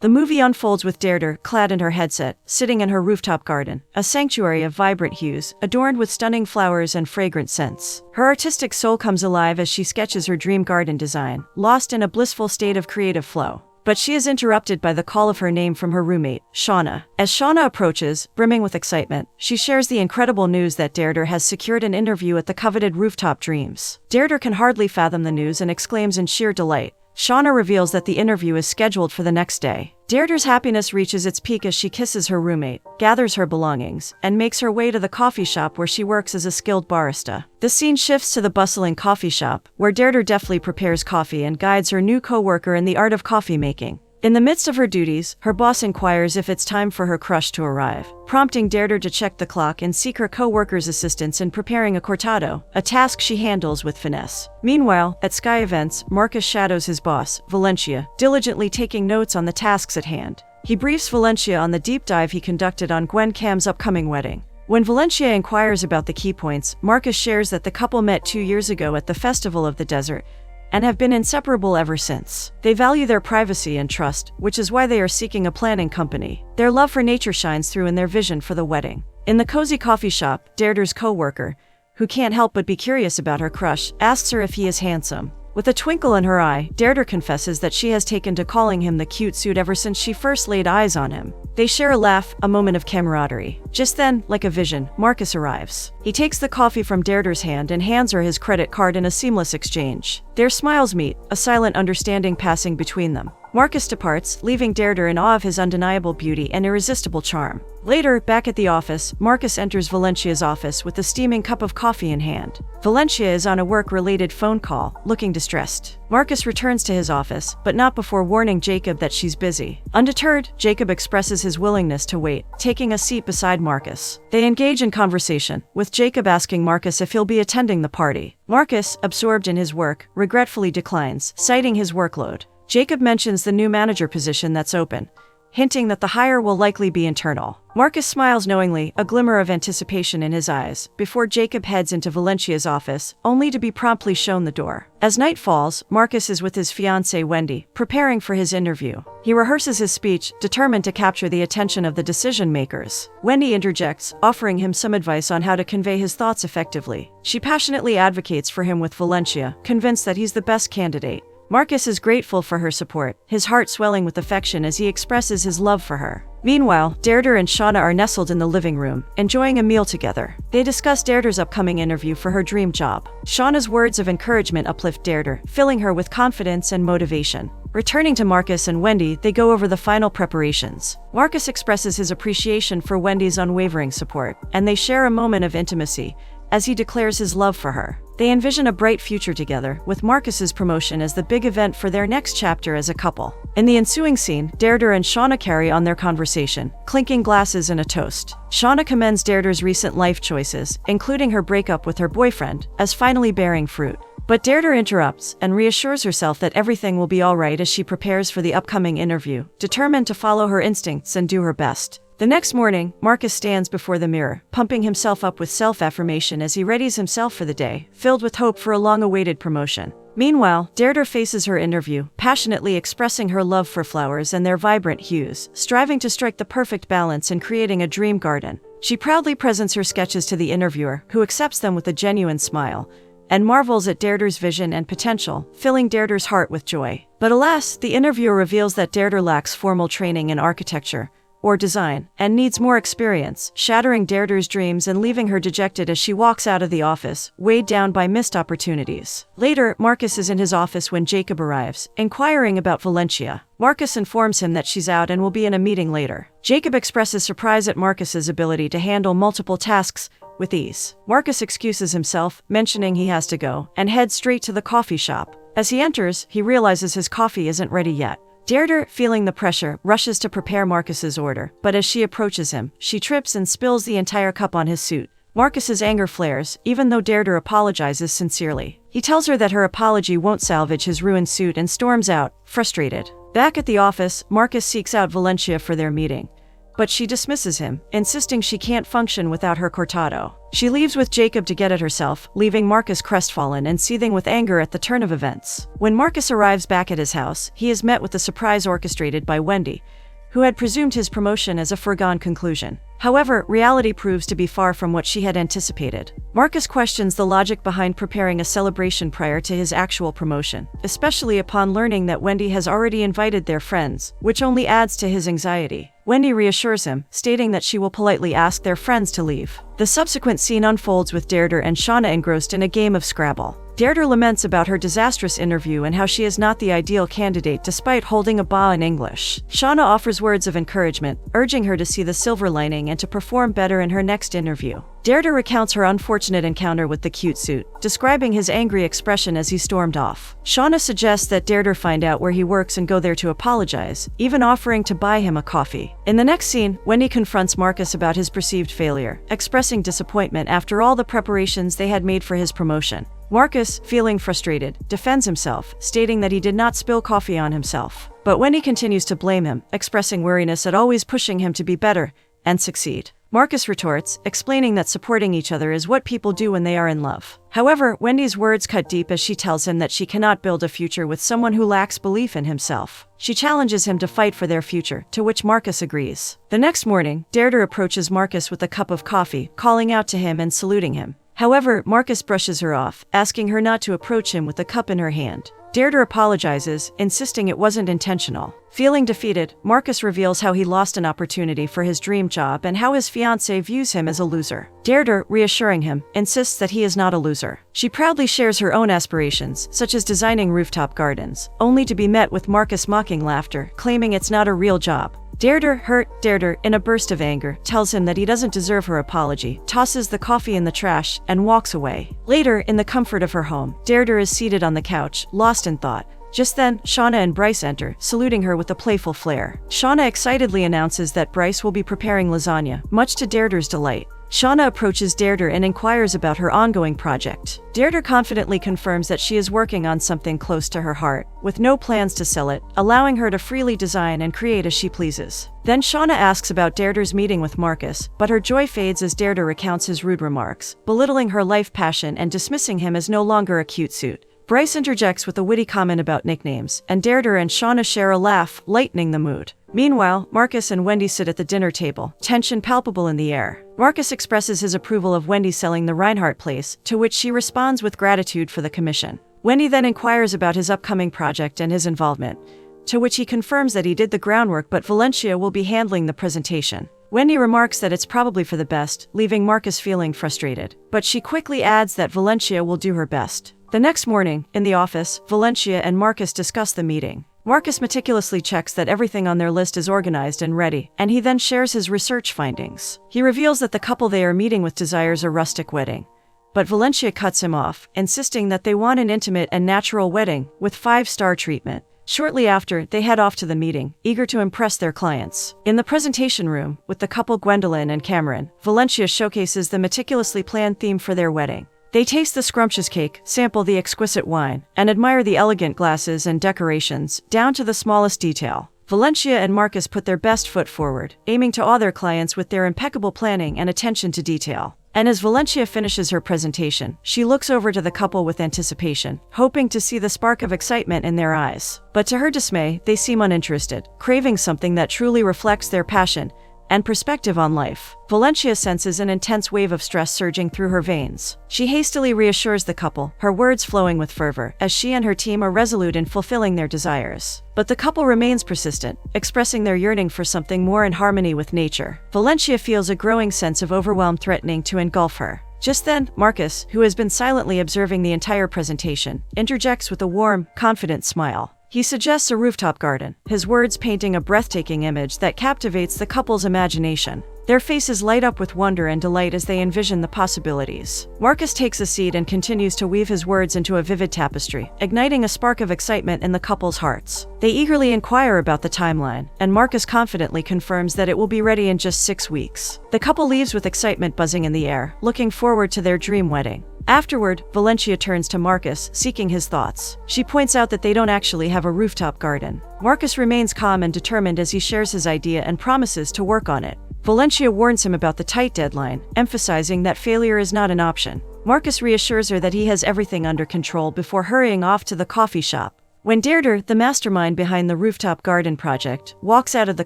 The movie unfolds with Deirdre, clad in her headset, sitting in her rooftop garden, a sanctuary of vibrant hues, adorned with stunning flowers and fragrant scents. Her artistic soul comes alive as she sketches her dream garden design, lost in a blissful state of creative flow. But she is interrupted by the call of her name from her roommate, Shauna. As Shauna approaches, brimming with excitement, she shares the incredible news that Deirdre has secured an interview at the coveted Rooftop Dreams. Deirdre can hardly fathom the news and exclaims in sheer delight. Shauna reveals that the interview is scheduled for the next day. Deirdre's happiness reaches its peak as she kisses her roommate, gathers her belongings, and makes her way to the coffee shop where she works as a skilled barista. The scene shifts to the bustling coffee shop, where Deirdre deftly prepares coffee and guides her new co-worker in the art of coffee making. In the midst of her duties, her boss inquires if it's time for her crush to arrive, prompting Deirdre to check the clock and seek her co-worker's assistance in preparing a cortado, a task she handles with finesse. Meanwhile, at Sky Events, Marcus shadows his boss, Valencia, diligently taking notes on the tasks at hand. He briefs Valencia on the deep dive he conducted on Gwen Cam's upcoming wedding. When Valencia inquires about the key points, Marcus shares that the couple met 2 years ago at the Festival of the Desert, and have been inseparable ever since. They value their privacy and trust, which is why they are seeking a planning company. Their love for nature shines through in their vision for the wedding. In the cozy coffee shop, Deirdre's co-worker, who can't help but be curious about her crush, asks her if he is handsome. With a twinkle in her eye, Deirdre confesses that she has taken to calling him the cute suit ever since she first laid eyes on him. They share a laugh, a moment of camaraderie. Just then, like a vision, Marcus arrives. He takes the coffee from Deirdre's hand and hands her his credit card in a seamless exchange. Their smiles meet, a silent understanding passing between them. Marcus departs, leaving Deirdre in awe of his undeniable beauty and irresistible charm. Later, back at the office, Marcus enters Valencia's office with a steaming cup of coffee in hand. Valencia is on a work-related phone call, looking distressed. Marcus returns to his office, but not before warning Jacob that she's busy. Undeterred, Jacob expresses his willingness to wait, taking a seat beside Marcus. They engage in conversation, with Jacob asking Marcus if he'll be attending the party. Marcus, absorbed in his work, regretfully declines, citing his workload. Jacob mentions the new manager position that's open, hinting that the hire will likely be internal. Marcus smiles knowingly, a glimmer of anticipation in his eyes, before Jacob heads into Valencia's office, only to be promptly shown the door. As night falls, Marcus is with his fiancée Wendy, preparing for his interview. He rehearses his speech, determined to capture the attention of the decision-makers. Wendy interjects, offering him some advice on how to convey his thoughts effectively. She passionately advocates for him with Valencia, convinced that he's the best candidate. Marcus is grateful for her support, his heart swelling with affection as he expresses his love for her. Meanwhile, Deirdre and Shauna are nestled in the living room, enjoying a meal together. They discuss Deirdre's upcoming interview for her dream job. Shauna's words of encouragement uplift Deirdre, filling her with confidence and motivation. Returning to Marcus and Wendy, they go over the final preparations. Marcus expresses his appreciation for Wendy's unwavering support, and they share a moment of intimacy, as he declares his love for her. They envision a bright future together, with Marcus's promotion as the big event for their next chapter as a couple. In the ensuing scene, Deirdre and Shauna carry on their conversation, clinking glasses in a toast. Shauna commends Deirdre's recent life choices, including her breakup with her boyfriend, as finally bearing fruit. But Deirdre interrupts and reassures herself that everything will be all right as she prepares for the upcoming interview, determined to follow her instincts and do her best. The next morning, Marcus stands before the mirror, pumping himself up with self-affirmation as he readies himself for the day, filled with hope for a long-awaited promotion. Meanwhile, Deirdre faces her interview, passionately expressing her love for flowers and their vibrant hues, striving to strike the perfect balance in creating a dream garden. She proudly presents her sketches to the interviewer, who accepts them with a genuine smile, and marvels at Deirdre's vision and potential, filling Deirdre's heart with joy. But alas, the interviewer reveals that Deirdre lacks formal training in architecture or design, and needs more experience, shattering Deirdre's dreams and leaving her dejected as she walks out of the office, weighed down by missed opportunities. Later, Marcus is in his office when Jacob arrives, inquiring about Valencia. Marcus informs him that she's out and will be in a meeting later. Jacob expresses surprise at Marcus's ability to handle multiple tasks with ease. Marcus excuses himself, mentioning he has to go, and heads straight to the coffee shop. As he enters, he realizes his coffee isn't ready yet. Deirdre, feeling the pressure, rushes to prepare Marcus's order, but as she approaches him, she trips and spills the entire cup on his suit. Marcus's anger flares, even though Deirdre apologizes sincerely. He tells her that her apology won't salvage his ruined suit and storms out, frustrated. Back at the office, Marcus seeks out Valencia for their meeting, but she dismisses him, insisting she can't function without her cortado. She leaves with Jacob to get it herself, leaving Marcus crestfallen and seething with anger at the turn of events. When Marcus arrives back at his house, he is met with a surprise orchestrated by Wendy, who had presumed his promotion as a foregone conclusion. However, reality proves to be far from what she had anticipated. Marcus questions the logic behind preparing a celebration prior to his actual promotion, especially upon learning that Wendy has already invited their friends, which only adds to his anxiety. Wendy reassures him, stating that she will politely ask their friends to leave. The subsequent scene unfolds with Deirdre and Shauna engrossed in a game of Scrabble. Deirdre laments about her disastrous interview and how she is not the ideal candidate despite holding a BA in English. Shauna offers words of encouragement, urging her to see the silver lining and to perform better in her next interview. Deirdre recounts her unfortunate encounter with the cute suit, describing his angry expression as he stormed off. Shauna suggests that Deirdre find out where he works and go there to apologize, even offering to buy him a coffee. In the next scene, Wendy confronts Marcus about his perceived failure, expressing disappointment after all the preparations they had made for his promotion. Marcus, feeling frustrated, defends himself, stating that he did not spill coffee on himself. But Wendy continues to blame him, expressing weariness at always pushing him to be better and succeed. Marcus retorts, explaining that supporting each other is what people do when they are in love. However, Wendy's words cut deep as she tells him that she cannot build a future with someone who lacks belief in himself. She challenges him to fight for their future, to which Marcus agrees. The next morning, Deirdre approaches Marcus with a cup of coffee, calling out to him and saluting him. However, Marcus brushes her off, asking her not to approach him with the cup in her hand. Deirdre apologizes, insisting it wasn't intentional. Feeling defeated, Marcus reveals how he lost an opportunity for his dream job and how his fiancée views him as a loser. Deirdre, reassuring him, insists that he is not a loser. She proudly shares her own aspirations, such as designing rooftop gardens, only to be met with Marcus' mocking laughter, claiming it's not a real job. Deirdre, in a burst of anger, tells him that he doesn't deserve her apology, tosses the coffee in the trash, and walks away. Later, in the comfort of her home, Deirdre is seated on the couch, lost in thought. Just then, Shauna and Bryce enter, saluting her with a playful flair. Shauna excitedly announces that Bryce will be preparing lasagna, much to Deirdre's delight. Shauna approaches Deirdre and inquires about her ongoing project. Deirdre confidently confirms that she is working on something close to her heart, with no plans to sell it, allowing her to freely design and create as she pleases. Then Shauna asks about Deirdre's meeting with Marcus, but her joy fades as Deirdre recounts his rude remarks, belittling her life passion and dismissing him as no longer a cute suit. Bryce interjects with a witty comment about nicknames, and Deirdre and Shauna share a laugh, lightening the mood. Meanwhile, Marcus and Wendy sit at the dinner table, tension palpable in the air. Marcus expresses his approval of Wendy selling the Reinhardt place, to which she responds with gratitude for the commission. Wendy then inquires about his upcoming project and his involvement, to which he confirms that he did the groundwork but Valencia will be handling the presentation. Wendy remarks that it's probably for the best, leaving Marcus feeling frustrated. But she quickly adds that Valencia will do her best. The next morning, in the office, Valencia and Marcus discuss the meeting. Marcus meticulously checks that everything on their list is organized and ready, and he then shares his research findings. He reveals that the couple they are meeting with desires a rustic wedding. But Valencia cuts him off, insisting that they want an intimate and natural wedding, with 5-star treatment. Shortly after, they head off to the meeting, eager to impress their clients. In the presentation room, with the couple Gwendolyn and Cameron, Valencia showcases the meticulously planned theme for their wedding. They taste the scrumptious cake, sample the exquisite wine, and admire the elegant glasses and decorations, down to the smallest detail. Valencia and Marcus put their best foot forward, aiming to awe their clients with their impeccable planning and attention to detail. And as Valencia finishes her presentation, she looks over to the couple with anticipation, hoping to see the spark of excitement in their eyes. But to her dismay, they seem uninterested, craving something that truly reflects their passion and perspective on life. Valencia senses an intense wave of stress surging through her veins. She hastily reassures the couple, her words flowing with fervor, as she and her team are resolute in fulfilling their desires. But the couple remains persistent, expressing their yearning for something more in harmony with nature. Valencia feels a growing sense of overwhelm threatening to engulf her. Just then, Marcus, who has been silently observing the entire presentation, interjects with a warm, confident smile. He suggests a rooftop garden, his words painting a breathtaking image that captivates the couple's imagination. Their faces light up with wonder and delight as they envision the possibilities. Marcus takes a seat and continues to weave his words into a vivid tapestry, igniting a spark of excitement in the couple's hearts. They eagerly inquire about the timeline, and Marcus confidently confirms that it will be ready in just 6 weeks. The couple leaves with excitement buzzing in the air, looking forward to their dream wedding. Afterward, Valencia turns to Marcus, seeking his thoughts. She points out that they don't actually have a rooftop garden. Marcus remains calm and determined as he shares his idea and promises to work on it. Valencia warns him about the tight deadline, emphasizing that failure is not an option. Marcus reassures her that he has everything under control before hurrying off to the coffee shop. When Deirdre, the mastermind behind the rooftop garden project, walks out of the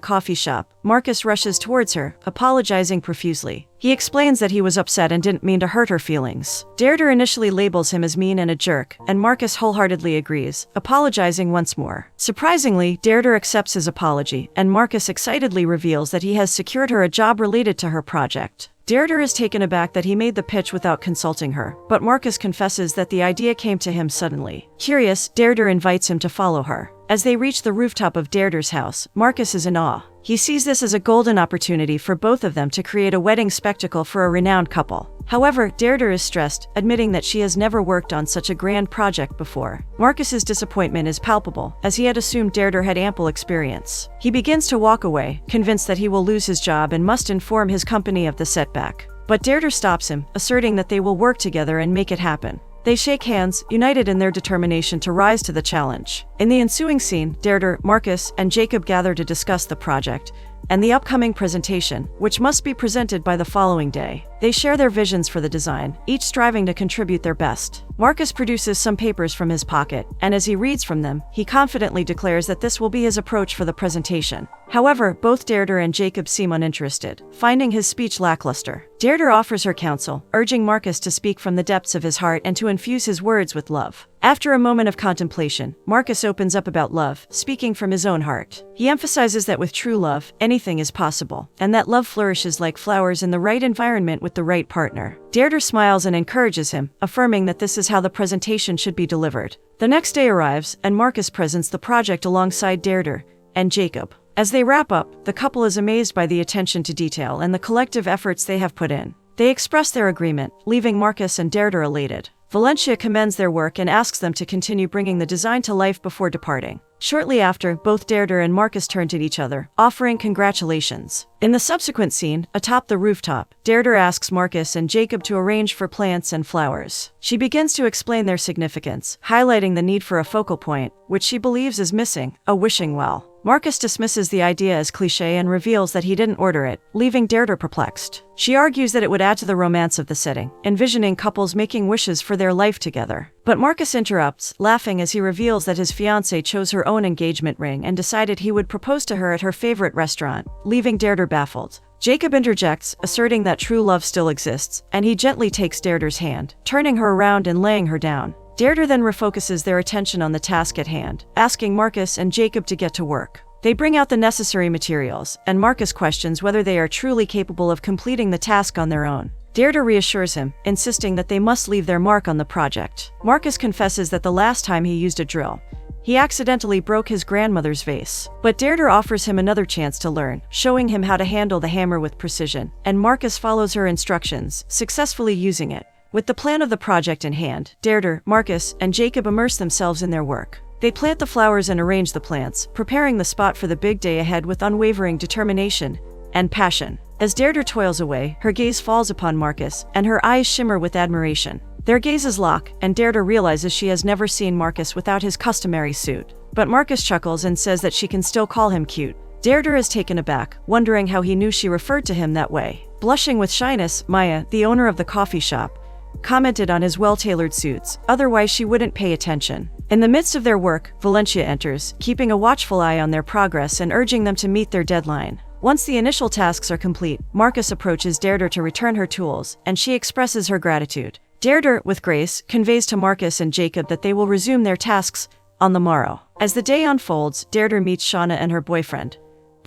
coffee shop, Marcus rushes towards her, apologizing profusely. He explains that he was upset and didn't mean to hurt her feelings. Deirdre initially labels him as mean and a jerk, and Marcus wholeheartedly agrees, apologizing once more. Surprisingly, Deirdre accepts his apology, and Marcus excitedly reveals that he has secured her a job related to her project. Deirdre is taken aback that he made the pitch without consulting her, but Marcus confesses that the idea came to him suddenly. Curious, Deirdre invites him to follow her. As they reach the rooftop of Deirdre's house, Marcus is in awe. He sees this as a golden opportunity for both of them to create a wedding spectacle for a renowned couple. However, Deirdre is stressed, admitting that she has never worked on such a grand project before. Marcus's disappointment is palpable, as he had assumed Deirdre had ample experience. He begins to walk away, convinced that he will lose his job and must inform his company of the setback. But Deirdre stops him, asserting that they will work together and make it happen. They shake hands, united in their determination to rise to the challenge. In the ensuing scene, Deirdre, Marcus, and Jacob gather to discuss the project and the upcoming presentation, which must be presented by the following day. They share their visions for the design, each striving to contribute their best. Marcus produces some papers from his pocket, and as he reads from them, he confidently declares that this will be his approach for the presentation. However, both Deirdre and Jacob seem uninterested, finding his speech lackluster. Deirdre offers her counsel, urging Marcus to speak from the depths of his heart and to infuse his words with love. After a moment of contemplation, Marcus opens up about love, speaking from his own heart. He emphasizes that with true love, anything is possible, and that love flourishes like flowers in the right environment with the right partner. Deirdre smiles and encourages him, affirming that this is how the presentation should be delivered. The next day arrives, and Marcus presents the project alongside Deirdre and Jacob. As they wrap up, the couple is amazed by the attention to detail and the collective efforts they have put in. They express their agreement, leaving Marcus and Deirdre elated. Valencia commends their work and asks them to continue bringing the design to life before departing. Shortly after, both Deirdre and Marcus turn to each other, offering congratulations. In the subsequent scene, atop the rooftop, Deirdre asks Marcus and Jacob to arrange for plants and flowers. She begins to explain their significance, highlighting the need for a focal point, which she believes is missing, a wishing well. Marcus dismisses the idea as cliché and reveals that he didn't order it, leaving Deirdre perplexed. She argues that it would add to the romance of the setting, envisioning couples making wishes for their life together. But Marcus interrupts, laughing as he reveals that his fiancée chose her own engagement ring and decided he would propose to her at her favorite restaurant, leaving Deirdre baffled. Jacob interjects, asserting that true love still exists, and he gently takes Deirdre's hand, turning her around and laying her down. Deirdre then refocuses their attention on the task at hand, asking Marcus and Jacob to get to work. They bring out the necessary materials, and Marcus questions whether they are truly capable of completing the task on their own. Deirdre reassures him, insisting that they must leave their mark on the project. Marcus confesses that the last time he used a drill, he accidentally broke his grandmother's vase. But Deirdre offers him another chance to learn, showing him how to handle the hammer with precision, and Marcus follows her instructions, successfully using it. With the plan of the project in hand, Deirdre, Marcus, and Jacob immerse themselves in their work. They plant the flowers and arrange the plants, preparing the spot for the big day ahead with unwavering determination and passion. As Deirdre toils away, her gaze falls upon Marcus, and her eyes shimmer with admiration. Their gazes lock, and Deirdre realizes she has never seen Marcus without his customary suit. But Marcus chuckles and says that she can still call him cute. Deirdre is taken aback, wondering how he knew she referred to him that way. Blushing with shyness, Maya, the owner of the coffee shop, commented on his well-tailored suits, otherwise she wouldn't pay attention. In the midst of their work, Valencia enters, keeping a watchful eye on their progress and urging them to meet their deadline. Once the initial tasks are complete, Marcus approaches Deirdre to return her tools, and she expresses her gratitude. Deirdre, with grace, conveys to Marcus and Jacob that they will resume their tasks on the morrow. As the day unfolds, Deirdre meets Shauna and her boyfriend,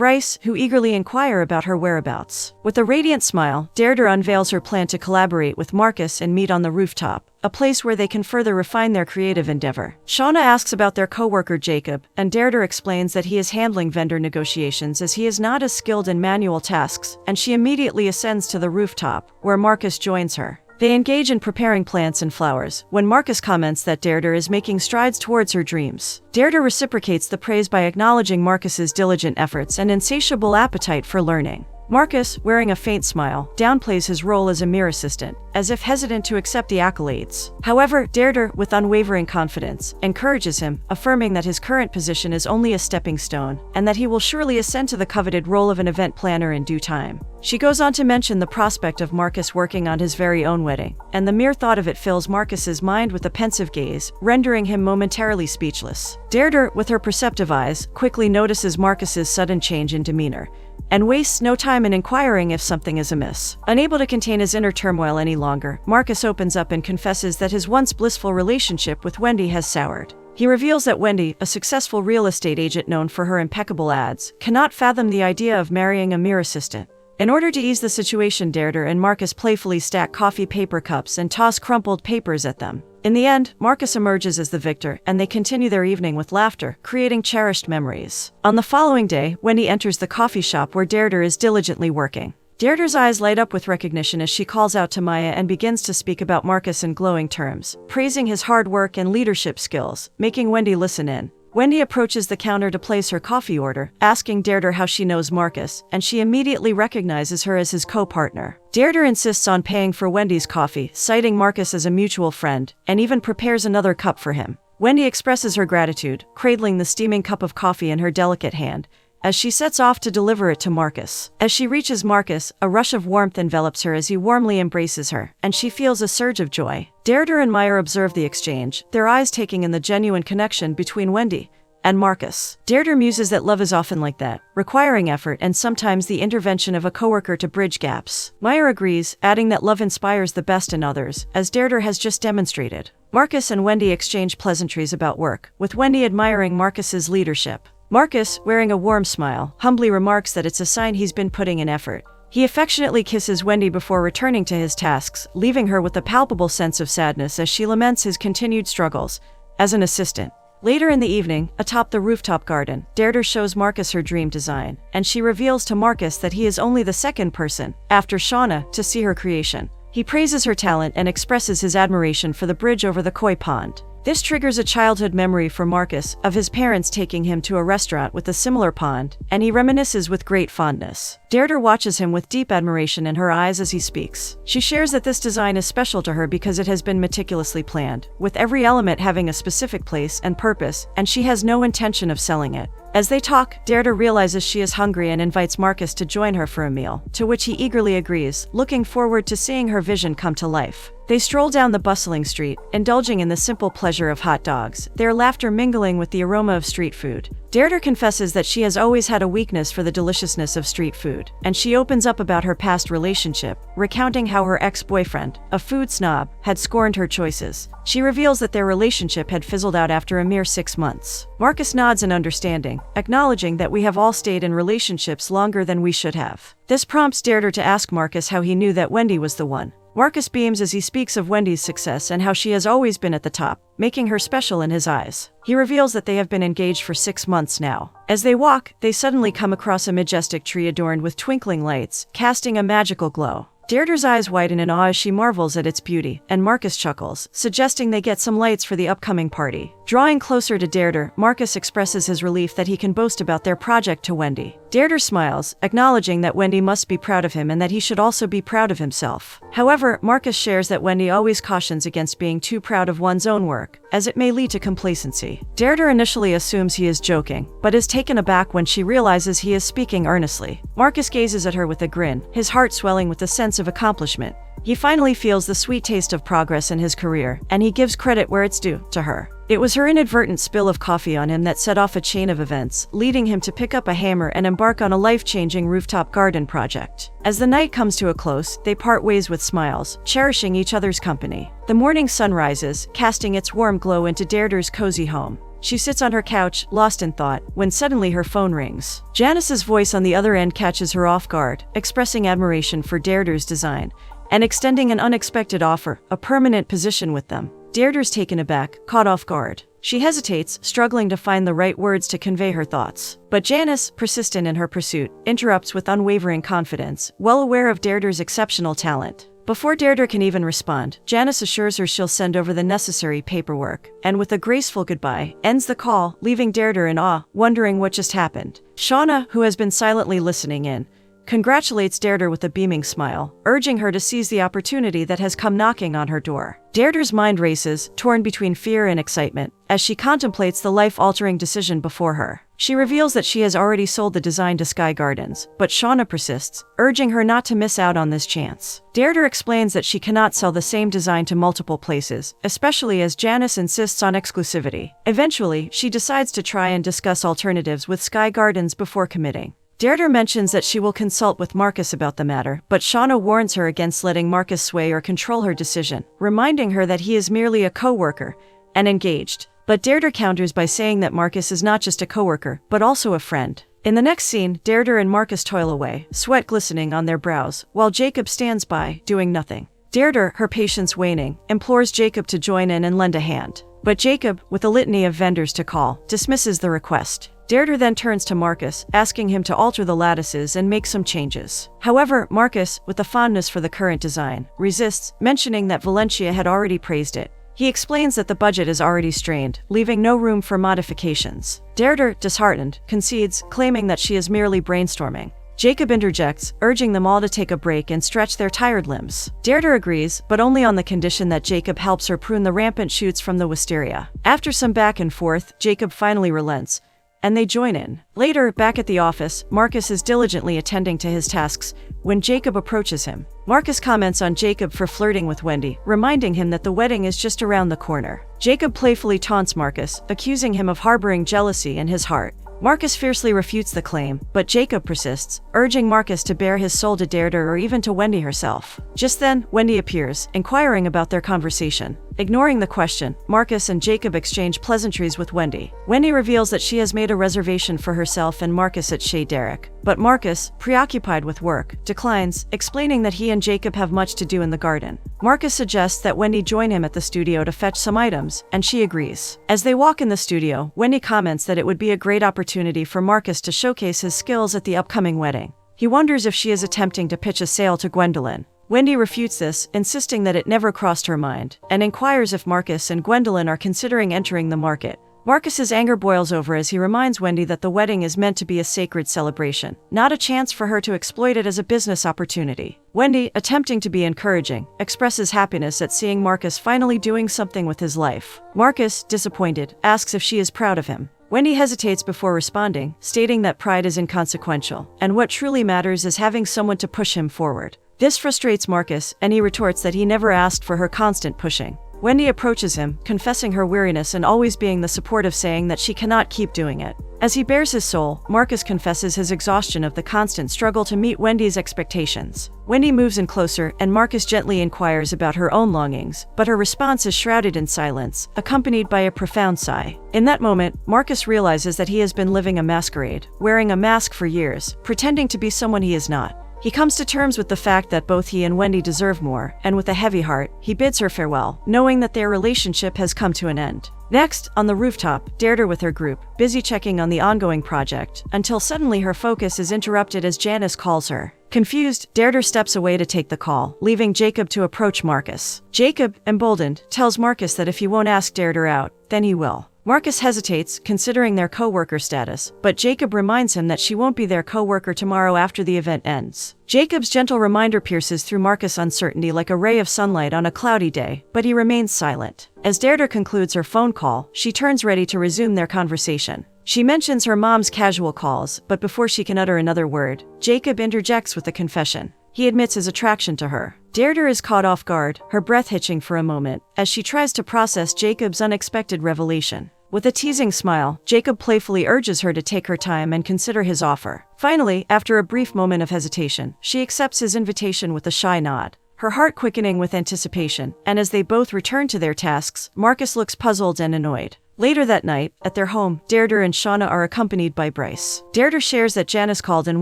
Bryce, who eagerly inquire about her whereabouts. With a radiant smile, Deirdre unveils her plan to collaborate with Marcus and meet on the rooftop, a place where they can further refine their creative endeavor. Shauna asks about their co-worker Jacob, and Deirdre explains that he is handling vendor negotiations as he is not as skilled in manual tasks, and she immediately ascends to the rooftop, where Marcus joins her. They engage in preparing plants and flowers, when Marcus comments that Deirdre is making strides towards her dreams. Deirdre reciprocates the praise by acknowledging Marcus's diligent efforts and insatiable appetite for learning. Marcus, wearing a faint smile, downplays his role as a mere assistant, as if hesitant to accept the accolades. However, Deirdre, with unwavering confidence, encourages him, affirming that his current position is only a stepping stone, and that he will surely ascend to the coveted role of an event planner in due time. She goes on to mention the prospect of Marcus working on his very own wedding, and the mere thought of it fills Marcus's mind with a pensive gaze, rendering him momentarily speechless. Deirdre, with her perceptive eyes, quickly notices Marcus's sudden change in demeanor, and wastes no time in inquiring if something is amiss. Unable to contain his inner turmoil any longer, Marcus opens up and confesses that his once blissful relationship with Wendy has soured. He reveals that Wendy, a successful real estate agent known for her impeccable ads, cannot fathom the idea of marrying a mere assistant. In order to ease the situation, Deirdre and Marcus playfully stack coffee paper cups and toss crumpled papers at them. In the end, Marcus emerges as the victor, and they continue their evening with laughter, creating cherished memories. On the following day, Wendy enters the coffee shop where Deirdre is diligently working. Deirdre's eyes light up with recognition as she calls out to Maya and begins to speak about Marcus in glowing terms, praising his hard work and leadership skills, making Wendy listen in. Wendy approaches the counter to place her coffee order, asking Deirdre how she knows Marcus, and she immediately recognizes her as his co-partner. Deirdre insists on paying for Wendy's coffee, citing Marcus as a mutual friend, and even prepares another cup for him. Wendy expresses her gratitude, cradling the steaming cup of coffee in her delicate hand, as she sets off to deliver it to Marcus. As she reaches Marcus, a rush of warmth envelops her as he warmly embraces her, and she feels a surge of joy. Deirdre and Maya observe the exchange, their eyes taking in the genuine connection between Wendy and Marcus. Deirdre muses that love is often like that, requiring effort and sometimes the intervention of a coworker to bridge gaps. Maya agrees, adding that love inspires the best in others, as Deirdre has just demonstrated. Marcus and Wendy exchange pleasantries about work, with Wendy admiring Marcus's leadership. Marcus, wearing a warm smile, humbly remarks that it's a sign he's been putting in effort. He affectionately kisses Wendy before returning to his tasks, leaving her with a palpable sense of sadness as she laments his continued struggles as an assistant. Later in the evening, atop the rooftop garden, Deirdre shows Marcus her dream design, and she reveals to Marcus that he is only the second person, after Shauna, to see her creation. He praises her talent and expresses his admiration for the bridge over the koi pond. This triggers a childhood memory for Marcus of his parents taking him to a restaurant with a similar pond, and he reminisces with great fondness. Deirdre watches him with deep admiration in her eyes as he speaks. She shares that this design is special to her because it has been meticulously planned, with every element having a specific place and purpose, and she has no intention of selling it. As they talk, Deirdre realizes she is hungry and invites Marcus to join her for a meal, to which he eagerly agrees, looking forward to seeing her vision come to life. They stroll down the bustling street, indulging in the simple pleasure of hot dogs, their laughter mingling with the aroma of street food. Deirdre confesses that she has always had a weakness for the deliciousness of street food, and she opens up about her past relationship, recounting how her ex-boyfriend, a food snob, had scorned her choices. She reveals that their relationship had fizzled out after a mere 6 months. Marcus nods in understanding, acknowledging that we have all stayed in relationships longer than we should have. This prompts Deirdre to ask Marcus how he knew that Wendy was the one. Marcus beams as he speaks of Wendy's success and how she has always been at the top, making her special in his eyes. He reveals that they have been engaged for 6 months now. As they walk, they suddenly come across a majestic tree adorned with twinkling lights, casting a magical glow. Deirdre's eyes widen in awe as she marvels at its beauty, and Marcus chuckles, suggesting they get some lights for the upcoming party. Drawing closer to Deirdre, Marcus expresses his relief that he can boast about their project to Wendy. Deirdre smiles, acknowledging that Wendy must be proud of him and that he should also be proud of himself. However, Marcus shares that Wendy always cautions against being too proud of one's own work, as it may lead to complacency. Deirdre initially assumes he is joking, but is taken aback when she realizes he is speaking earnestly. Marcus gazes at her with a grin, his heart swelling with a sense of accomplishment. He finally feels the sweet taste of progress in his career, and he gives credit where it's due to her. It was her inadvertent spill of coffee on him that set off a chain of events, leading him to pick up a hammer and embark on a life-changing rooftop garden project. As the night comes to a close, they part ways with smiles, cherishing each other's company. The morning sun rises, casting its warm glow into Deirdre's cozy home. She sits on her couch, lost in thought, when suddenly her phone rings. Janice's voice on the other end catches her off guard, expressing admiration for Deirdre's design, and extending an unexpected offer, a permanent position with them. Deirdre's taken aback, caught off guard. She hesitates, struggling to find the right words to convey her thoughts. But Janice, persistent in her pursuit, interrupts with unwavering confidence, well aware of Deirdre's exceptional talent. Before Deirdre can even respond, Janice assures her she'll send over the necessary paperwork, and with a graceful goodbye, ends the call, leaving Deirdre in awe, wondering what just happened. Shauna, who has been silently listening in, congratulates Deirdre with a beaming smile, urging her to seize the opportunity that has come knocking on her door. Deirdre's mind races, torn between fear and excitement, as she contemplates the life-altering decision before her. She reveals that she has already sold the design to Sky Gardens, but Shauna persists, urging her not to miss out on this chance. Deirdre explains that she cannot sell the same design to multiple places, especially as Janice insists on exclusivity. Eventually, she decides to try and discuss alternatives with Sky Gardens before committing. Deirdre mentions that she will consult with Marcus about the matter, but Shauna warns her against letting Marcus sway or control her decision, reminding her that he is merely a co-worker and engaged. But Deirdre counters by saying that Marcus is not just a co-worker, but also a friend. In the next scene, Deirdre and Marcus toil away, sweat glistening on their brows, while Jacob stands by, doing nothing. Deirdre, her patience waning, implores Jacob to join in and lend a hand. But Jacob, with a litany of vendors to call, dismisses the request. Deirdre then turns to Marcus, asking him to alter the lattices and make some changes. However, Marcus, with a fondness for the current design, resists, mentioning that Valencia had already praised it. He explains that the budget is already strained, leaving no room for modifications. Deirdre, disheartened, concedes, claiming that she is merely brainstorming. Jacob interjects, urging them all to take a break and stretch their tired limbs. Deirdre agrees, but only on the condition that Jacob helps her prune the rampant shoots from the wisteria. After some back and forth, Jacob finally relents, and they join in. Later, back at the office, Marcus is diligently attending to his tasks when Jacob approaches him. Marcus comments on Jacob for flirting with Wendy, reminding him that the wedding is just around the corner. Jacob playfully taunts Marcus, accusing him of harboring jealousy in his heart. Marcus fiercely refutes the claim, but Jacob persists, urging Marcus to bare his soul to Deirdre or even to Wendy herself. Just then, Wendy appears, inquiring about their conversation. Ignoring the question, Marcus and Jacob exchange pleasantries with Wendy. Wendy reveals that she has made a reservation for herself and Marcus at Chez Derrick. But Marcus, preoccupied with work, declines, explaining that he and Jacob have much to do in the garden. Marcus suggests that Wendy join him at the studio to fetch some items, and she agrees. As they walk in the studio, Wendy comments that it would be a great opportunity for Marcus to showcase his skills at the upcoming wedding. He wonders if she is attempting to pitch a sale to Gwendolyn. Wendy refutes this, insisting that it never crossed her mind, and inquires if Marcus and Gwendolyn are considering entering the market. Marcus's anger boils over as he reminds Wendy that the wedding is meant to be a sacred celebration, not a chance for her to exploit it as a business opportunity. Wendy, attempting to be encouraging, expresses happiness at seeing Marcus finally doing something with his life. Marcus, disappointed, asks if she is proud of him. Wendy hesitates before responding, stating that pride is inconsequential, and what truly matters is having someone to push him forward. This frustrates Marcus, and he retorts that he never asked for her constant pushing. Wendy approaches him, confessing her weariness and always being the supportive, saying that she cannot keep doing it. As he bares his soul, Marcus confesses his exhaustion of the constant struggle to meet Wendy's expectations. Wendy moves in closer, and Marcus gently inquires about her own longings, but her response is shrouded in silence, accompanied by a profound sigh. In that moment, Marcus realizes that he has been living a masquerade, wearing a mask for years, pretending to be someone he is not. He comes to terms with the fact that both he and Wendy deserve more, and with a heavy heart, he bids her farewell, knowing that their relationship has come to an end. Next, on the rooftop, Deirdre with her group, busy checking on the ongoing project, until suddenly her focus is interrupted as Janice calls her. Confused, Deirdre steps away to take the call, leaving Jacob to approach Marcus. Jacob, emboldened, tells Marcus that if he won't ask Deirdre out, then he will. Marcus hesitates, considering their co-worker status, but Jacob reminds him that she won't be their co-worker tomorrow after the event ends. Jacob's gentle reminder pierces through Marcus' uncertainty like a ray of sunlight on a cloudy day, but he remains silent. As Deirdre concludes her phone call, she turns ready to resume their conversation. She mentions her mom's casual calls, but before she can utter another word, Jacob interjects with a confession. He admits his attraction to her. Deirdre is caught off guard, her breath hitching for a moment, as she tries to process Jacob's unexpected revelation. With a teasing smile, Jacob playfully urges her to take her time and consider his offer. Finally, after a brief moment of hesitation, she accepts his invitation with a shy nod, her heart quickening with anticipation, and as they both return to their tasks, Marcus looks puzzled and annoyed. Later that night, at their home, Deirdre and Shauna are accompanied by Bryce. Deirdre shares that Janice called and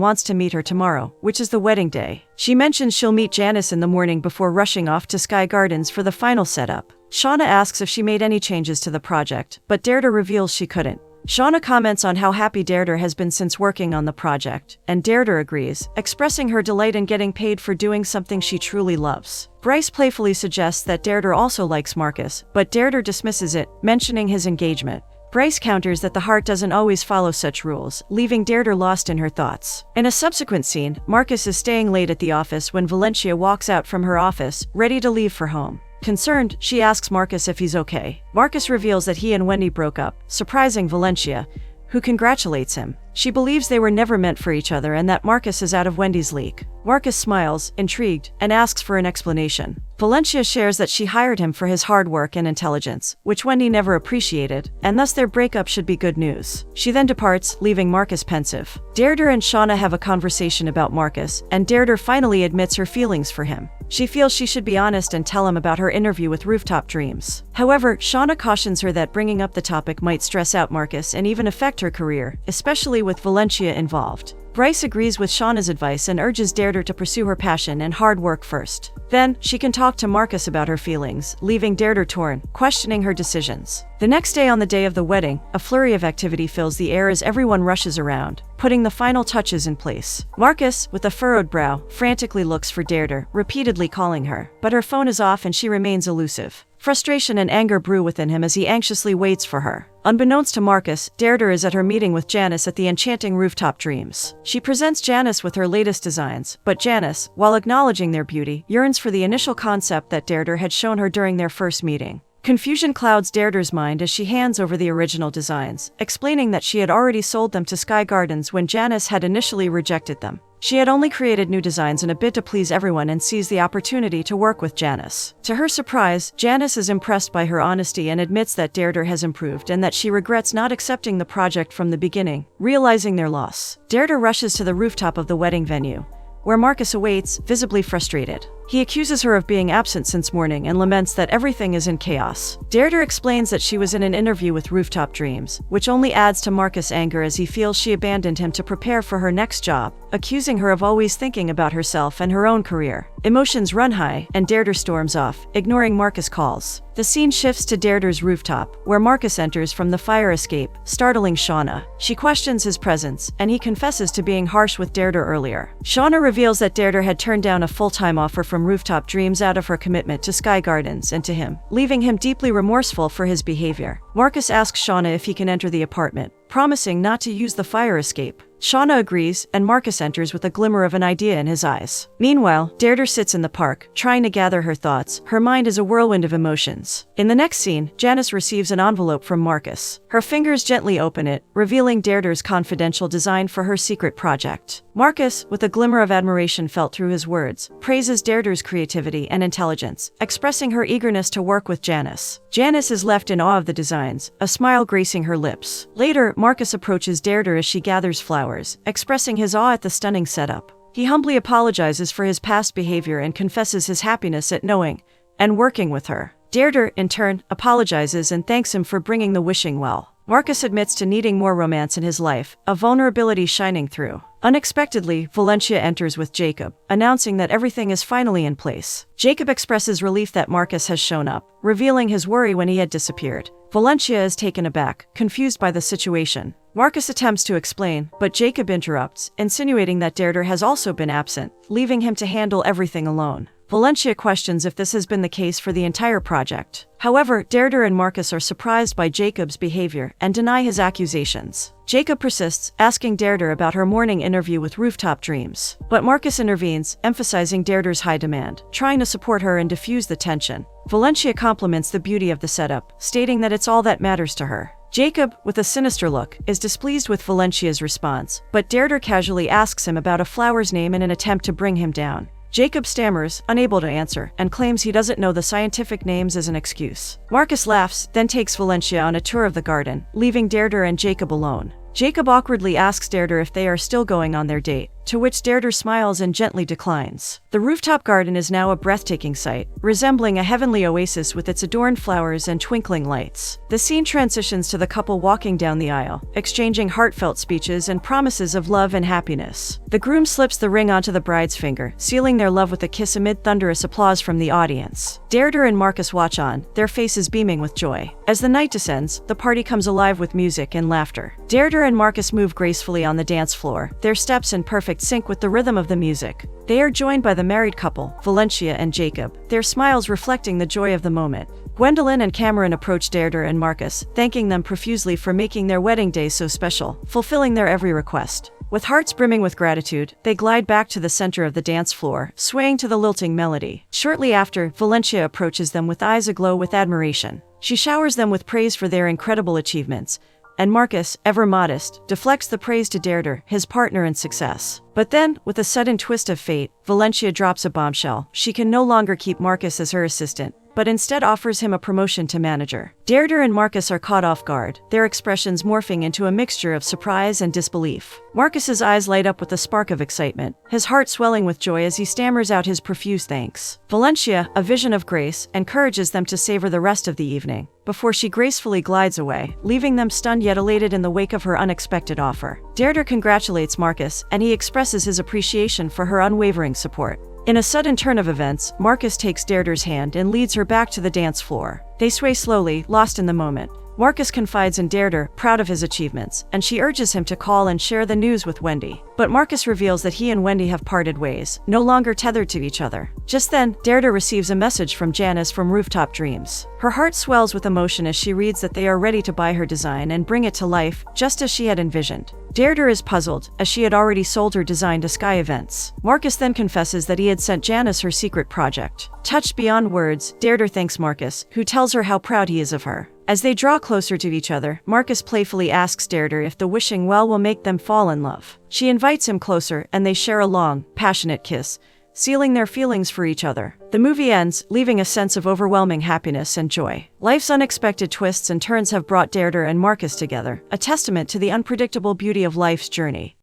wants to meet her tomorrow, which is the wedding day. She mentions she'll meet Janice in the morning before rushing off to Sky Gardens for the final setup. Shauna asks if she made any changes to the project, but Deirdre reveals she couldn't. Shauna comments on how happy Deirdre has been since working on the project, and Deirdre agrees, expressing her delight in getting paid for doing something she truly loves. Bryce playfully suggests that Deirdre also likes Marcus, but Deirdre dismisses it, mentioning his engagement. Bryce counters that the heart doesn't always follow such rules, leaving Deirdre lost in her thoughts. In a subsequent scene, Marcus is staying late at the office when Valencia walks out from her office, ready to leave for home. Concerned, she asks Marcus if he's okay. Marcus reveals that he and Wendy broke up, surprising Valencia, who congratulates him. She believes they were never meant for each other and that Marcus is out of Wendy's league. Marcus smiles, intrigued, and asks for an explanation. Valencia shares that she hired him for his hard work and intelligence, which Wendy never appreciated, and thus their breakup should be good news. She then departs, leaving Marcus pensive. Deirdre and Shauna have a conversation about Marcus, and Deirdre finally admits her feelings for him. She feels she should be honest and tell him about her interview with Rooftop Dreams. However, Shauna cautions her that bringing up the topic might stress out Marcus and even affect her career, especially with Valencia involved. Bryce agrees with Shauna's advice and urges Deirdre to pursue her passion and hard work first. Then, she can talk to Marcus about her feelings, leaving Deirdre torn, questioning her decisions. The next day on the day of the wedding, a flurry of activity fills the air as everyone rushes around, putting the final touches in place. Marcus, with a furrowed brow, frantically looks for Deirdre, repeatedly calling her, but her phone is off and she remains elusive. Frustration and anger brew within him as he anxiously waits for her. Unbeknownst to Marcus, Deirdre is at her meeting with Janice at the enchanting Rooftop Dreams. She presents Janice with her latest designs, but Janice, while acknowledging their beauty, yearns for the initial concept that Deirdre had shown her during their first meeting. Confusion clouds Deirdre's mind as she hands over the original designs, explaining that she had already sold them to Sky Gardens when Janice had initially rejected them. She had only created new designs in a bid to please everyone and seized the opportunity to work with Janice. To her surprise, Janice is impressed by her honesty and admits that Deirdre has improved and that she regrets not accepting the project from the beginning, realizing their loss. Deirdre rushes to the rooftop of the wedding venue, where Marcus awaits, visibly frustrated. He accuses her of being absent since morning and laments that everything is in chaos. Deirdre explains that she was in an interview with Rooftop Dreams, which only adds to Marcus' anger as he feels she abandoned him to prepare for her next job, accusing her of always thinking about herself and her own career. Emotions run high, and Deirdre storms off, ignoring Marcus' calls. The scene shifts to Deirdre's rooftop, where Marcus enters from the fire escape, startling Shauna. She questions his presence, and he confesses to being harsh with Deirdre earlier. Shauna reveals that Deirdre had turned down a full-time offer from Rooftop Dreams out of her commitment to Sky Gardens and to him, leaving him deeply remorseful for his behavior. Marcus asks Shauna if he can enter the apartment, promising not to use the fire escape. Shauna agrees, and Marcus enters with a glimmer of an idea in his eyes. Meanwhile, Deirdre sits in the park, trying to gather her thoughts. Her mind is a whirlwind of emotions. In the next scene, Janice receives an envelope from Marcus. Her fingers gently open it, revealing Deirdre's confidential design for her secret project. Marcus, with a glimmer of admiration felt through his words, praises Deirdre's creativity and intelligence, expressing her eagerness to work with Janice. Janice is left in awe of the designs, a smile gracing her lips. Later, Marcus approaches Deirdre as she gathers flowers, expressing his awe at the stunning setup. He humbly apologizes for his past behavior and confesses his happiness at knowing and working with her. Deirdre, in turn, apologizes and thanks him for bringing the wishing well. Marcus admits to needing more romance in his life, a vulnerability shining through. Unexpectedly, Valencia enters with Jacob, announcing that everything is finally in place. Jacob expresses relief that Marcus has shown up, revealing his worry when he had disappeared. Valencia is taken aback, confused by the situation. Marcus attempts to explain, but Jacob interrupts, insinuating that Deirdre has also been absent, leaving him to handle everything alone. Valencia questions if this has been the case for the entire project. However, Deirdre and Marcus are surprised by Jacob's behavior and deny his accusations. Jacob persists, asking Deirdre about her morning interview with Rooftop Dreams. But Marcus intervenes, emphasizing Deirdre's high demand, trying to support her and diffuse the tension. Valencia compliments the beauty of the setup, stating that it's all that matters to her. Jacob, with a sinister look, is displeased with Valencia's response, but Deirdre casually asks him about a flower's name in an attempt to bring him down. Jacob stammers, unable to answer, and claims he doesn't know the scientific names as an excuse. Marcus laughs, then takes Valencia on a tour of the garden, leaving Deirdre and Jacob alone. Jacob awkwardly asks Deirdre if they are still going on their date, to which Deirdre smiles and gently declines. The rooftop garden is now a breathtaking sight, resembling a heavenly oasis with its adorned flowers and twinkling lights. The scene transitions to the couple walking down the aisle, exchanging heartfelt speeches and promises of love and happiness. The groom slips the ring onto the bride's finger, sealing their love with a kiss amid thunderous applause from the audience. Deirdre and Marcus watch on, their faces beaming with joy. As the night descends, the party comes alive with music and laughter. Deirdre and Marcus move gracefully on the dance floor, their steps in perfect sync with the rhythm of the music. They are joined by the married couple, Valencia and Jacob, their smiles reflecting the joy of the moment. Gwendolyn and Cameron approach Deirdre and Marcus, thanking them profusely for making their wedding day so special, fulfilling their every request. With hearts brimming with gratitude, they glide back to the center of the dance floor, swaying to the lilting melody. Shortly after, Valencia approaches them with eyes aglow with admiration. She showers them with praise for their incredible achievements, and Marcus, ever modest, deflects the praise to Deirdre, his partner in success. But then, with a sudden twist of fate, Valencia drops a bombshell. She can no longer keep Marcus as her assistant, but instead offers him a promotion to manager. Deirdre and Marcus are caught off guard, their expressions morphing into a mixture of surprise and disbelief. Marcus's eyes light up with a spark of excitement, his heart swelling with joy as he stammers out his profuse thanks. Valencia, a vision of grace, encourages them to savor the rest of the evening, before she gracefully glides away, leaving them stunned yet elated in the wake of her unexpected offer. Deirdre congratulates Marcus, and he expresses his appreciation for her unwavering support. In a sudden turn of events, Marcus takes Deirdre's hand and leads her back to the dance floor. They sway slowly, lost in the moment. Marcus confides in Deirdre, proud of his achievements, and she urges him to call and share the news with Wendy. But Marcus reveals that he and Wendy have parted ways, no longer tethered to each other. Just then, Deirdre receives a message from Janice from Rooftop Dreams. Her heart swells with emotion as she reads that they are ready to buy her design and bring it to life, just as she had envisioned. Deirdre is puzzled, as she had already sold her design to Sky Events. Marcus then confesses that he had sent Janice her secret project. Touched beyond words, Deirdre thanks Marcus, who tells her how proud he is of her. As they draw closer to each other, Marcus playfully asks Deirdre if the wishing well will make them fall in love. She invites him closer, and they share a long, passionate kiss, sealing their feelings for each other. The movie ends, leaving a sense of overwhelming happiness and joy. Life's unexpected twists and turns have brought Deirdre and Marcus together, a testament to the unpredictable beauty of life's journey.